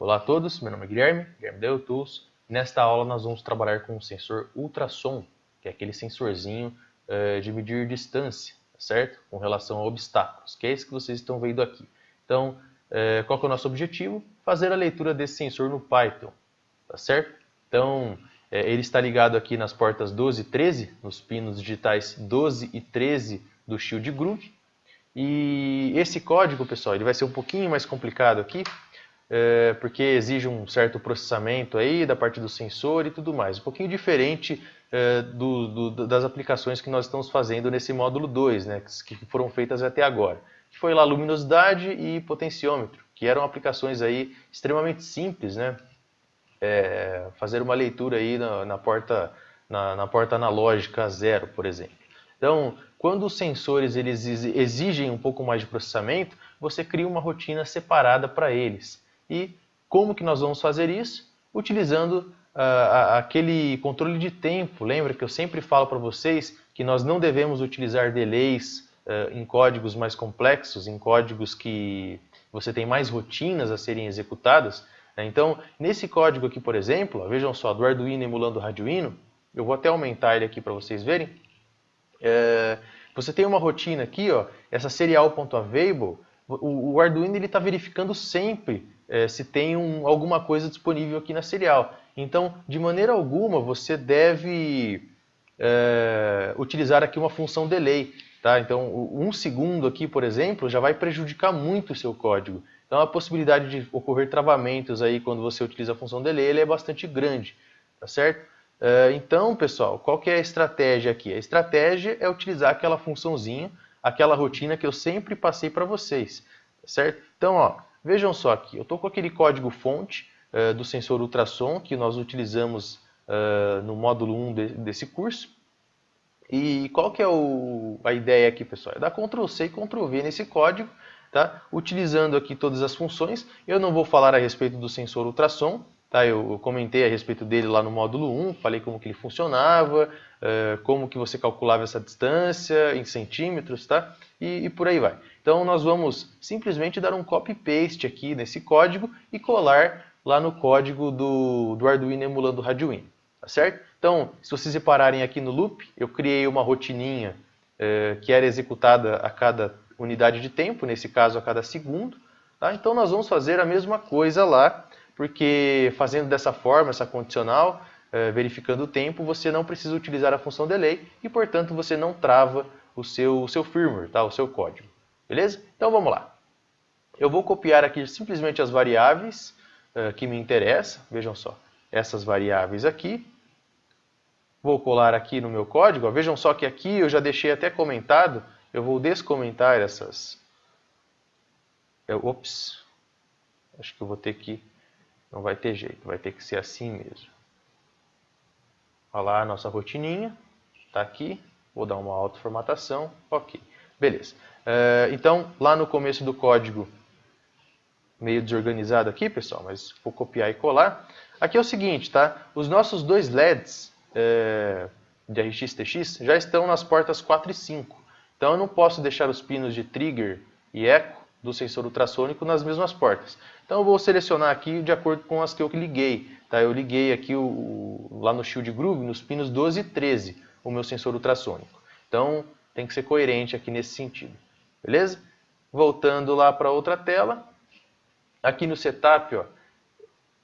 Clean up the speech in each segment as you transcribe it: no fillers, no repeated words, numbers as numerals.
Olá a todos, meu nome é Guilherme da EUTools. Nesta aula nós vamos trabalhar com o sensor ultrassom, que é aquele sensorzinho de medir distância, certo? Com relação a obstáculos, que é esse que vocês estão vendo aqui. Então, qual que é o nosso objetivo? Fazer a leitura desse sensor no Python, tá certo? Então, ele está ligado aqui nas portas 12 e 13, nos pinos digitais 12 e 13 do Shield Groove. E esse código, pessoal, ele vai ser um pouquinho mais complicado aqui, porque exige um certo processamento aí da parte do sensor e tudo mais. Um pouquinho diferente das aplicações que nós estamos fazendo nesse módulo 2, né, que foram feitas até agora. Que foi lá luminosidade e potenciômetro, que eram aplicações aí extremamente simples, né? Fazer uma leitura aí na porta analógica 0, por exemplo. Então, quando os sensores eles exigem um pouco mais de processamento, você cria uma rotina separada para eles. E como que nós vamos fazer isso? Utilizando aquele controle de tempo. Lembra que eu sempre falo para vocês que nós não devemos utilizar delays em códigos mais complexos, em códigos que você tem mais rotinas a serem executadas. Então, nesse código aqui, por exemplo, ó, vejam só, do Arduino emulando o Arduino, eu vou até aumentar ele aqui para vocês verem. Você tem uma rotina aqui, ó, essa serial.available, o Arduino está verificando sempre se tem alguma coisa disponível aqui na serial. Então, de maneira alguma, você deve utilizar aqui uma função delay. Tá? Então, 1 segundo aqui, por exemplo, já vai prejudicar muito o seu código. Então, a possibilidade de ocorrer travamentos aí quando você utiliza a função delay ele é bastante grande. Tá certo? Então, pessoal, qual que é a estratégia aqui? A estratégia é utilizar aquela funçãozinha, aquela rotina que eu sempre passei para vocês. Tá certo? Então, ó, vejam só aqui, eu estou com aquele código fonte do sensor ultrassom que nós utilizamos no módulo 1 desse curso. E qual que é a ideia aqui, pessoal? É dar Ctrl+C e Ctrl+V nesse código, tá? Utilizando aqui todas as funções. Eu não vou falar a respeito do sensor ultrassom, tá? Eu comentei a respeito dele lá no módulo 1, falei como que ele funcionava, como que você calculava essa distância em centímetros, tá? E por aí vai. Então nós vamos simplesmente dar um copy-paste aqui nesse código e colar lá no código do Arduino emulando o Arduino, tá certo? Então, se vocês repararem aqui no loop, eu criei uma rotininha que era executada a cada unidade de tempo, nesse caso a cada segundo. Tá? Então nós vamos fazer a mesma coisa lá, porque fazendo dessa forma, essa condicional, verificando o tempo, você não precisa utilizar a função delay e, portanto, você não trava o seu firmware, tá? O seu código. Beleza? Então vamos lá. Eu vou copiar aqui simplesmente as variáveis que me interessam. Vejam só, essas variáveis aqui. Vou colar aqui no meu código. Ó. Vejam só que aqui eu já deixei até comentado. Eu vou descomentar essas... Ops. Acho que eu vou ter que... Não vai ter jeito. Vai ter que ser assim mesmo. Olha lá a nossa rotininha. Está aqui. Vou dar uma autoformatação. Ok. Beleza. Então, lá no começo do código, meio desorganizado aqui, pessoal, mas vou copiar e colar. Aqui é o seguinte, tá? Os nossos dois LEDs... de RX-TX já estão nas portas 4 e 5. Então eu não posso deixar os pinos de trigger e eco do sensor ultrassônico nas mesmas portas. Então eu vou selecionar aqui de acordo com as que eu liguei. Tá? Eu liguei aqui lá no Shield Groove, nos pinos 12 e 13, o meu sensor ultrassônico. Então tem que ser coerente aqui nesse sentido. Beleza? Voltando lá para outra tela. Aqui no setup, ó,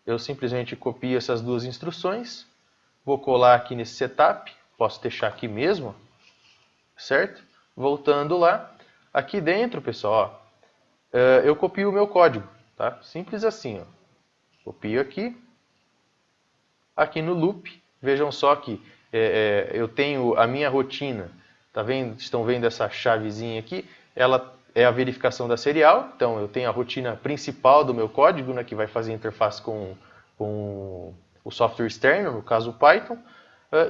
eu simplesmente copio essas duas instruções. Vou colar aqui nesse setup, posso deixar aqui mesmo, certo? Voltando lá, aqui dentro, pessoal, ó, eu copio o meu código, tá? Simples assim, ó. Copio aqui, aqui no loop, vejam só que eu tenho a minha rotina, tá vendo? Estão vendo essa chavezinha aqui? Ela é a verificação da serial, então eu tenho a rotina principal do meu código, né, que vai fazer interface com o software externo, no caso o Python,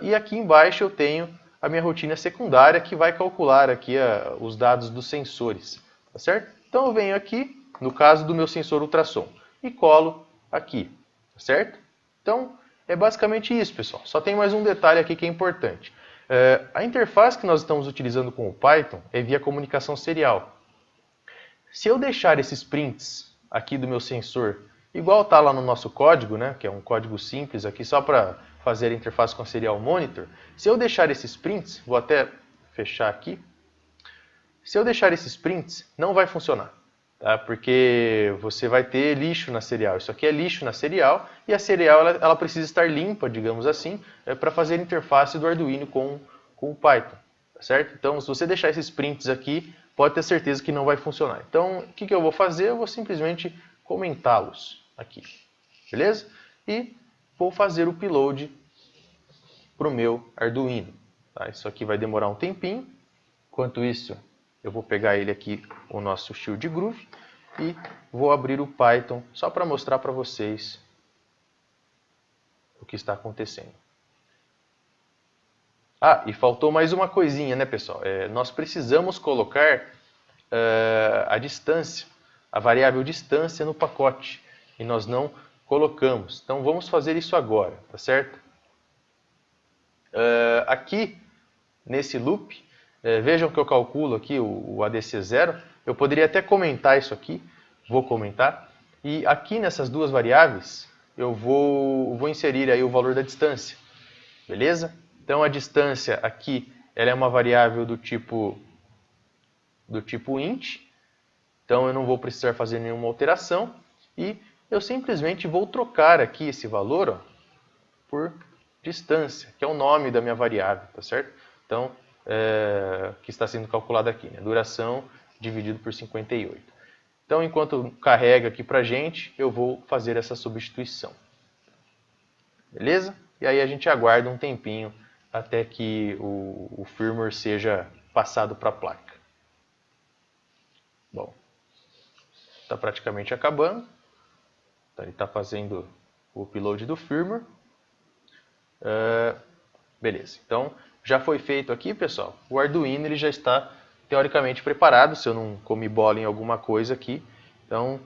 e aqui embaixo eu tenho a minha rotina secundária que vai calcular aqui os dados dos sensores, tá certo? Então eu venho aqui, no caso do meu sensor ultrassom, e colo aqui, tá certo? Então é basicamente isso, pessoal. Só tem mais um detalhe aqui que é importante. A interface que nós estamos utilizando com o Python é via comunicação serial. Se eu deixar esses prints aqui do meu sensor igual está lá no nosso código, né, que é um código simples aqui só para fazer a interface com a Serial Monitor, se eu deixar esses prints, vou até fechar aqui, se eu deixar esses prints, não vai funcionar, tá? Porque você vai ter lixo na serial. Isso aqui é lixo na serial e a serial ela precisa estar limpa, digamos assim, para fazer a interface do Arduino com o Python, tá certo? Então, se você deixar esses prints aqui, pode ter certeza que não vai funcionar. Então, o que eu vou fazer? Eu vou simplesmente comentá-los aqui, beleza? E vou fazer o upload para o meu Arduino. Tá? Isso aqui vai demorar um tempinho. Enquanto isso, eu vou pegar ele aqui, o nosso Shield Groove, e vou abrir o Python só para mostrar para vocês o que está acontecendo. Ah, e faltou mais uma coisinha, né, pessoal? Nós precisamos colocar a distância, a variável distância no pacote, e nós não colocamos. Então vamos fazer isso agora, tá certo? Aqui, nesse loop, vejam que eu calculo aqui o ADC0, eu poderia até comentar isso aqui, vou comentar, e aqui nessas duas variáveis eu vou inserir aí o valor da distância, beleza? Então a distância aqui ela é uma variável do tipo int, então eu não vou precisar fazer nenhuma alteração, e eu simplesmente vou trocar aqui esse valor, ó, por distância, que é o nome da minha variável, tá certo? Então, que está sendo calculado aqui, né? Duração dividido por 58. Então, enquanto carrega aqui para a gente, eu vou fazer essa substituição. Beleza? E aí a gente aguarda um tempinho até que o firmware seja passado para a placa. Bom, está praticamente acabando. Então, ele está fazendo o upload do firmware. Beleza, então já foi feito aqui, pessoal. O Arduino ele já está teoricamente preparado, se eu não comi bola em alguma coisa aqui. Então,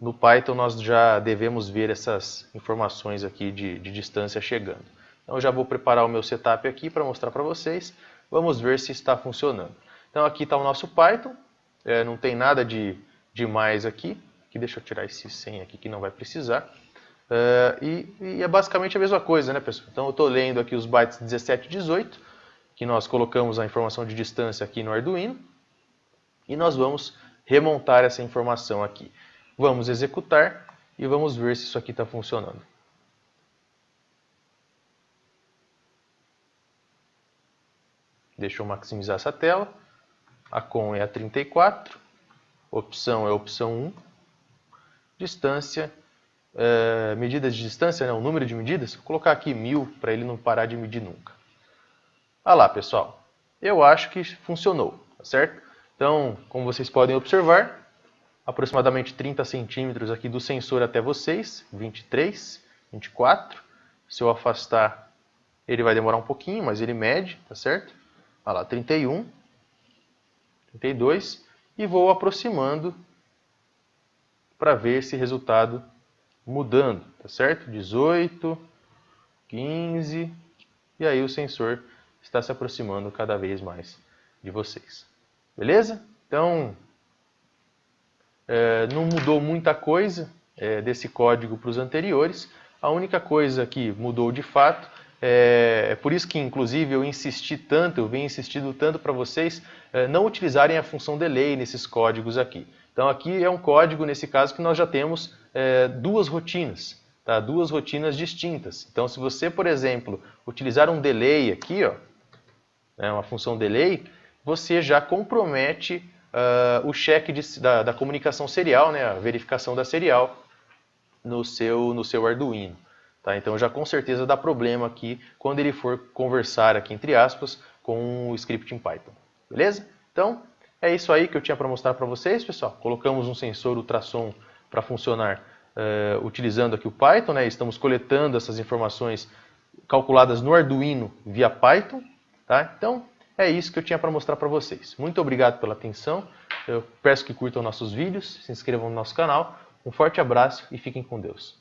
no Python nós já devemos ver essas informações aqui de distância chegando. Então, eu já vou preparar o meu setup aqui para mostrar para vocês. Vamos ver se está funcionando. Então, aqui está o nosso Python. Não tem nada de mais aqui. Deixa eu tirar esse 100 aqui que não vai precisar. E é basicamente a mesma coisa, né, pessoal? Então eu estou lendo aqui os bytes 17 e 18, que nós colocamos a informação de distância aqui no Arduino, e nós vamos remontar essa informação aqui. Vamos executar e vamos ver se isso aqui está funcionando. Deixa eu maximizar essa tela. A COM é a 34, opção é a opção 1, distância... medidas de distância, né, o número de medidas, vou colocar aqui 1000 para ele não parar de medir nunca. Ah lá, pessoal, eu acho que funcionou, tá certo? Então, como vocês podem observar, aproximadamente 30 centímetros aqui do sensor até vocês, 23, 24. Se eu afastar, ele vai demorar um pouquinho, mas ele mede, tá certo? Olha lá, 31, 32, e vou aproximando para ver esse resultado mudando, tá certo? 18, 15, e aí o sensor está se aproximando cada vez mais de vocês. Beleza? Então, não mudou muita coisa desse código para os anteriores. A única coisa que mudou de fato, por isso que inclusive eu venho insistindo tanto para vocês não utilizarem a função delay nesses códigos aqui. Então aqui é um código, nesse caso, que nós já temos duas rotinas, tá? Duas rotinas distintas. Então se você, por exemplo, utilizar um delay aqui, ó, uma função delay, você já compromete o check da comunicação serial, né, a verificação da serial no seu Arduino. Tá? Então já com certeza dá problema aqui quando ele for conversar aqui, entre aspas, com o script em Python. Beleza? Então é isso aí que eu tinha para mostrar para vocês, pessoal. Colocamos um sensor ultrassom para funcionar utilizando aqui o Python, né? Estamos coletando essas informações calculadas no Arduino via Python. Tá? Então é isso que eu tinha para mostrar para vocês. Muito obrigado pela atenção. Eu peço que curtam nossos vídeos, se inscrevam no nosso canal. Um forte abraço e fiquem com Deus.